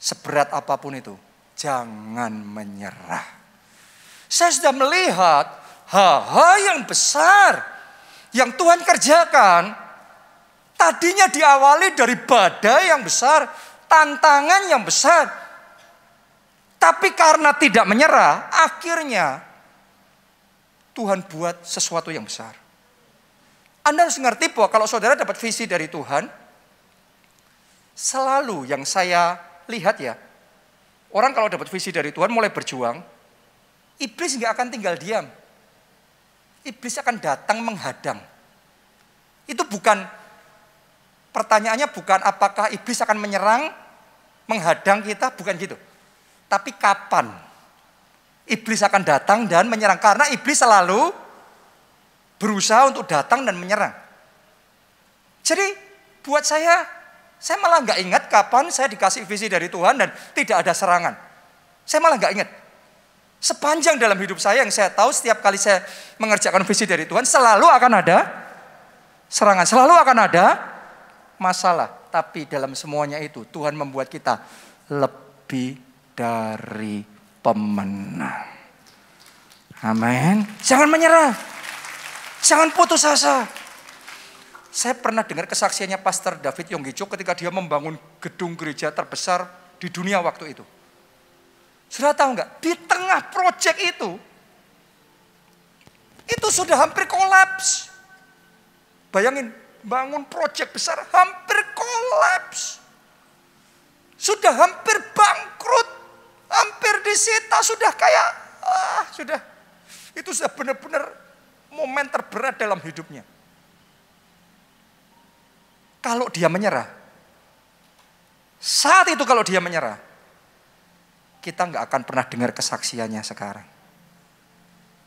Seberat apapun itu, jangan menyerah. Saya sudah melihat hal-hal yang besar yang Tuhan kerjakan. Tadinya diawali dari badai yang besar, tantangan yang besar. Tapi karena tidak menyerah, akhirnya Tuhan buat sesuatu yang besar. Anda harus mengerti bahwa kalau saudara dapat visi dari Tuhan, selalu yang saya lihat ya, orang kalau dapat visi dari Tuhan mulai berjuang, iblis nggak akan tinggal diam. Iblis akan datang menghadang. Itu bukan, pertanyaannya bukan apakah iblis akan menyerang, menghadang kita, bukan gitu. Tapi kapan iblis akan datang dan menyerang. Karena iblis selalu berusaha untuk datang dan menyerang. Jadi buat saya malah nggak ingat kapan saya dikasih visi dari Tuhan dan tidak ada serangan. Saya malah nggak ingat. Sepanjang dalam hidup saya yang saya tahu setiap kali saya mengerjakan visi dari Tuhan selalu akan ada serangan, selalu akan ada masalah. Tapi dalam semuanya itu Tuhan membuat kita lebih dari pemenang. Amin. Jangan menyerah. Jangan putus asa. Saya pernah dengar kesaksiannya Pastor David Yonggicho ketika dia membangun gedung gereja terbesar di dunia waktu itu. Sudah tahu nggak? Di tengah proyek itu sudah hampir kolaps. Bayangin, bangun proyek besar hampir kolaps. Sudah hampir bangkrut, hampir disita, sudah kayak, sudah. Itu sudah benar-benar momen terberat dalam hidupnya. Kalau dia menyerah, saat itu kalau dia menyerah, kita nggak akan pernah dengar kesaksiannya sekarang.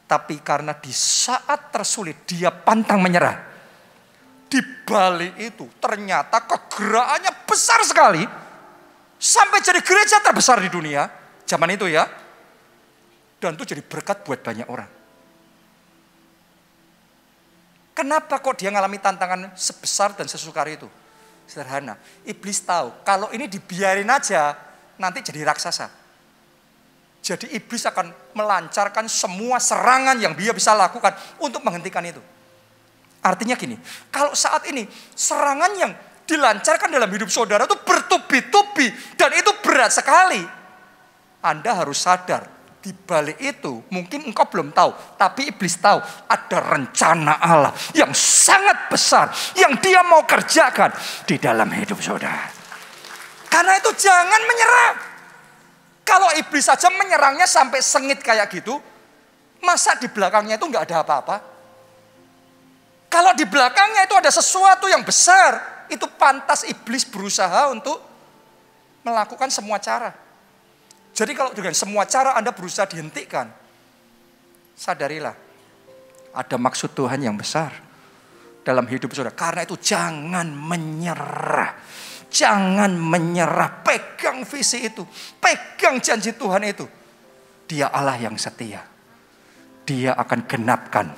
Tapi karena di saat tersulit dia pantang menyerah, di balik itu ternyata kegerakannya besar sekali, sampai jadi gereja terbesar di dunia zaman itu ya, dan itu jadi berkat buat banyak orang. Kenapa kok dia ngalami tantangan sebesar dan sesukar itu? Sederhana, iblis tahu kalau ini dibiarin aja nanti jadi raksasa. Jadi iblis akan melancarkan semua serangan yang dia bisa lakukan untuk menghentikan itu. Artinya gini, kalau saat ini serangan yang dilancarkan dalam hidup saudara itu bertubi-tubi dan itu berat sekali. Anda harus sadar. Di balik itu mungkin engkau belum tahu, tapi iblis tahu ada rencana Allah yang sangat besar yang dia mau kerjakan di dalam hidup saudara. Karena itu jangan menyerah. Kalau iblis saja menyerangnya sampai sengit kayak gitu, masa di belakangnya itu nggak ada apa-apa? Kalau di belakangnya itu ada sesuatu yang besar, itu pantas iblis berusaha untuk melakukan semua cara. Jadi kalau dengan semua cara Anda berusaha dihentikan, sadarilah ada maksud Tuhan yang besar dalam hidup saudara. Karena itu jangan menyerah. Jangan menyerah. Pegang visi itu. Pegang janji Tuhan itu. Dia Allah yang setia. Dia akan genapkan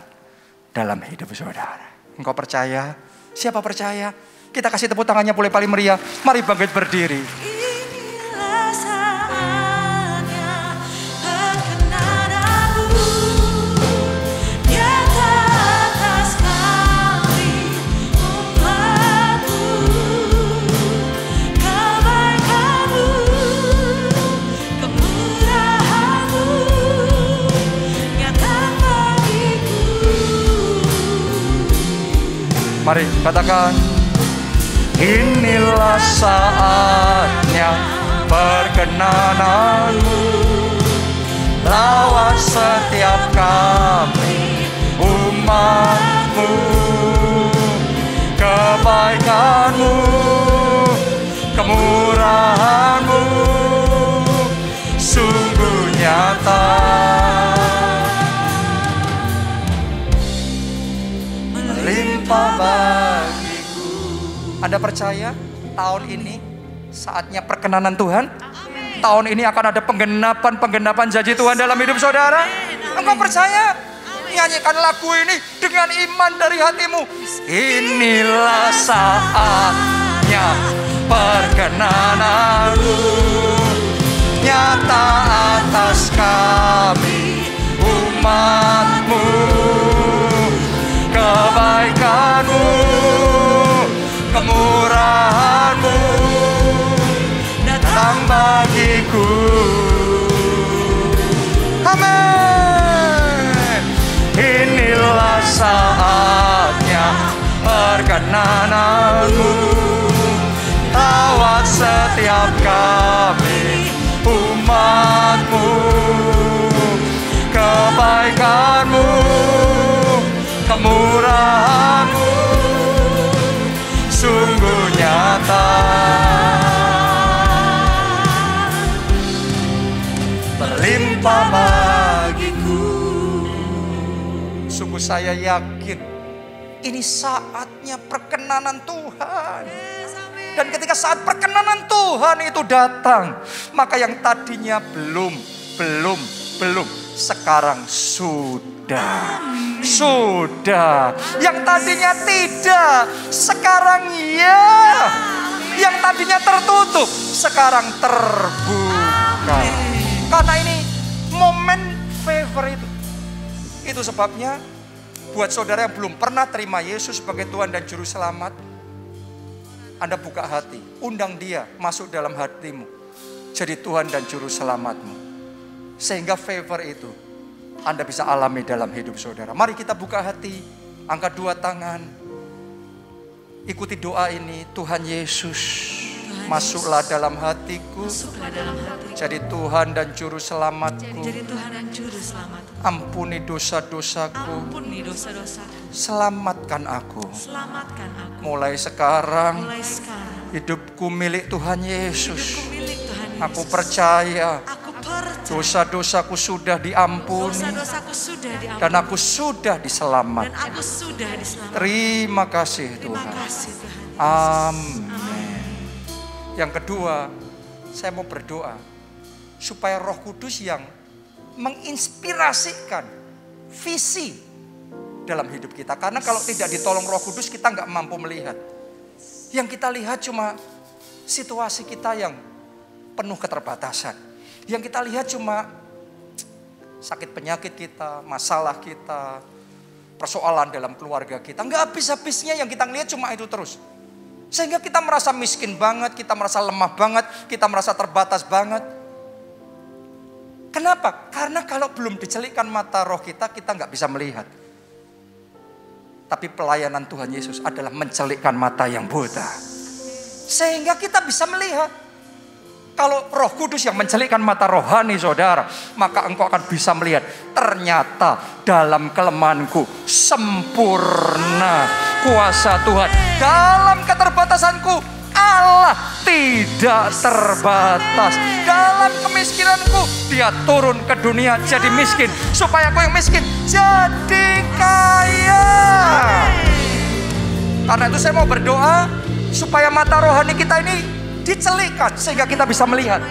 dalam hidup saudara. Engkau percaya? Siapa percaya? Kita kasih tepuk tangannya boleh paling meriah. Mari bangkit berdiri. Mari katakan, inilah saatnya perkenanan-Mu, lawat setiap kami umat-Mu, kebaikan-Mu, kemurahan-Mu sungguh nyata. Melimpah bagiku. Anda percaya tahun ini saatnya perkenanan Tuhan? Tahun ini akan ada penggenapan janji Tuhan dalam hidup saudara. Engkau percaya? Nyanyikan lagu ini dengan iman dari hatimu. Inilah saatnya perkenanan-Mu, nyata atas kami umat-Mu, kebaikan-Mu, kemurahan-Mu datang bagiku. Amin. Inilah saatnya perkenanan-Mu, lawat setiap kami umat-Mu, kebaikan-Mu, kemurahan-Mu sungguh nyata. Berlimpah bagiku. Sungguh saya yakin ini saatnya perkenanan Tuhan. Dan ketika saat perkenanan Tuhan itu datang, maka yang tadinya belum, sekarang sudah. Yang tadinya tidak, sekarang ya. Yang tadinya tertutup, sekarang terbuka. Karena ini momen favor itu. Itu sebabnya buat saudara yang belum pernah terima Yesus sebagai Tuhan dan Juru Selamat, Anda buka hati, undang Dia masuk dalam hatimu, jadi Tuhan dan Juru Selamatmu. Sehingga favor itu Anda bisa alami dalam hidup saudara. Mari kita buka hati, angkat dua tangan, ikuti doa ini. Tuhan Yesus, masuklah dalam hatiku, jadi Tuhan dan Juru Selamatku. Ampuni dosa-dosaku, selamatkan aku. Mulai sekarang, hidupku milik Tuhan Yesus. Aku percaya dosa-dosaku sudah diampuni dan aku sudah diselamatkan. Terima kasih Tuhan. Amin. Yang kedua, saya mau berdoa supaya Roh Kudus yang menginspirasikan visi dalam hidup kita. Karena kalau tidak ditolong Roh Kudus, kita nggak mampu melihat. Yang kita lihat cuma situasi kita yang penuh keterbatasan. Yang kita lihat cuma sakit penyakit kita, masalah kita, persoalan dalam keluarga kita. Nggak habis-habisnya yang kita lihat cuma itu terus. Sehingga kita merasa miskin banget, kita merasa lemah banget, kita merasa terbatas banget. Kenapa? Karena kalau belum dicelikkan mata roh kita, kita nggak bisa melihat. Tapi pelayanan Tuhan Yesus adalah mencelikkan mata yang buta. Sehingga kita bisa melihat. Kalau Roh Kudus yang mencelikkan mata rohani saudara, maka engkau akan bisa melihat. Ternyata dalam kelemahanku sempurna kuasa Tuhan. Dalam keterbatasanku Allah tidak terbatas. Dalam kemiskinanku Dia turun ke dunia jadi miskin, supaya aku yang miskin jadi kaya. Karena itu saya mau berdoa supaya mata rohani kita ini dicelikkan, sehingga kita bisa melihat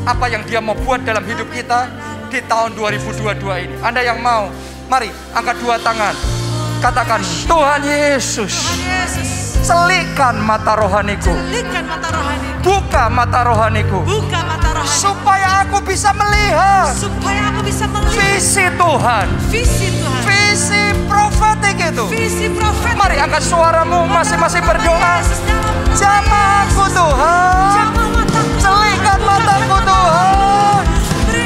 apa yang Dia mau buat dalam hidup kita di tahun 2022 ini. Anda yang mau, mari angkat dua tangan, katakan, Tuhan Yesus, celikkan mata rohaniku, buka mata rohaniku, supaya aku bisa melihat visi Tuhan, visi profetik itu. Mari angkat suaramu, masing-masing berdoa. Jamah aku Tuhan, celikkan mataku Tuhan,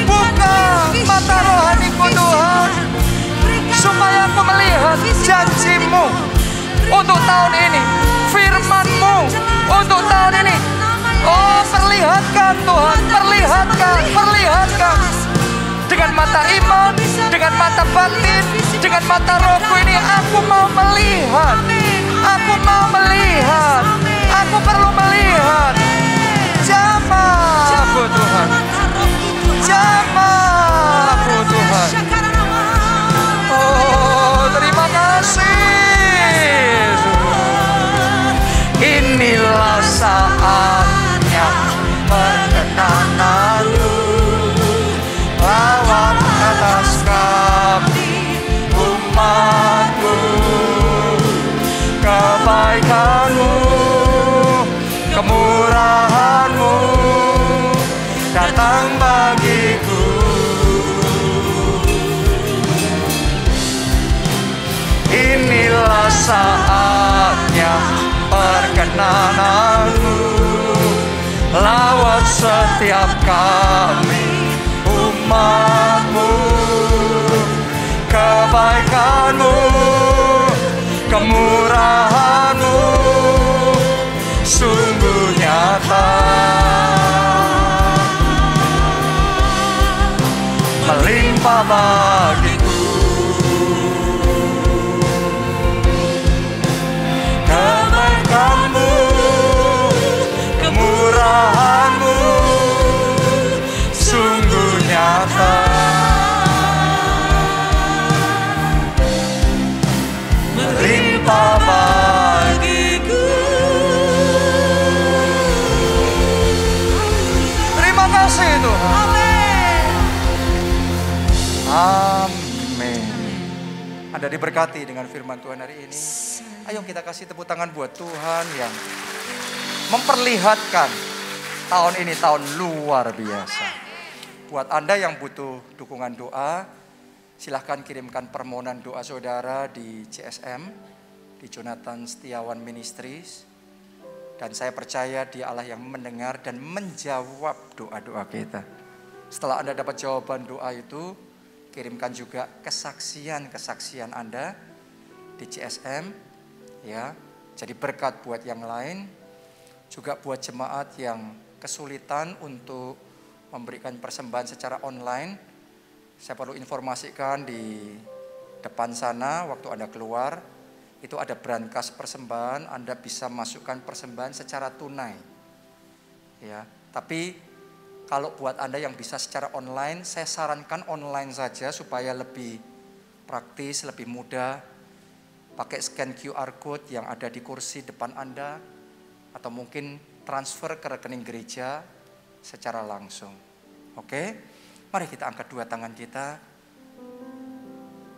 buka mata rohaniku Tuhan, supaya aku melihat janji-Mu untuk tahun ini. Firman-Mu untuk tahun ini. Oh, perlihatkan Tuhan, perlihatkan. Dengan mata iman, dengan mata batin, dengan mata rohku ini aku mau melihat. Aku mau melihat. Aku perlu melihat. Jamah aku Tuhan. Jamah aku Tuhan. Oh, terima kasih. Inilah saatnya perkenananmu. Lawat atas kami umat-Mu. Kebaikan-Mu, kemurahan-Mu datang bagiku. Inilah saatnya perkenanan-Mu. Lawat setiap kami umat-Mu. Kebaikan-Mu, kemurahan-Mu sungguh nyata, melimpah bagiku. Kebaikan-Mu, kemurahan-Mu sungguh nyata, melimpah bagiku. Terima kasih Tuhan. Amin. Anda diberkati dengan firman Tuhan hari ini. Ayo kita kasih tepuk tangan buat Tuhan yang memperlihatkan tahun ini tahun luar biasa. Buat Anda yang butuh dukungan doa, silahkan kirimkan permohonan doa saudara di CSM, di Jonathan Setiawan Ministries. Dan saya percaya Dia Allah yang mendengar dan menjawab doa-doa kita. Setelah Anda dapat jawaban doa itu, kirimkan juga kesaksian-kesaksian Anda di CSM. Ya, jadi berkat buat yang lain, juga buat jemaat yang kesulitan untuk memberikan persembahan secara online. Saya perlu informasikan di depan sana waktu Anda keluar, itu ada brankas persembahan, Anda bisa masukkan persembahan secara tunai. Ya, tapi kalau buat Anda yang bisa secara online, saya sarankan online saja supaya lebih praktis, lebih mudah. Pakai scan QR code yang ada di kursi depan Anda, atau mungkin transfer ke rekening gereja secara langsung. Oke? Mari kita angkat dua tangan kita.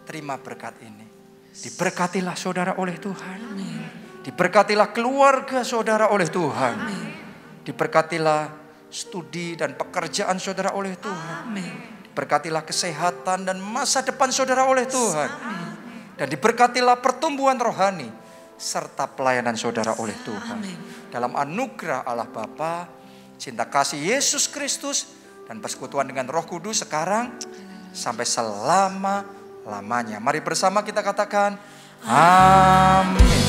Terima berkat ini. Diberkatilah saudara oleh Tuhan. Diberkatilah keluarga saudara oleh Tuhan. Diberkatilah studi dan pekerjaan saudara oleh Tuhan. Diberkatilah kesehatan dan masa depan saudara oleh Tuhan. Dan diberkatilah pertumbuhan rohani serta pelayanan saudara oleh Tuhan. Dalam anugerah Allah Bapa, cinta kasih Yesus Kristus, dan persekutuan dengan Roh Kudus sekarang sampai selama-lamanya. Mari bersama kita katakan, amin.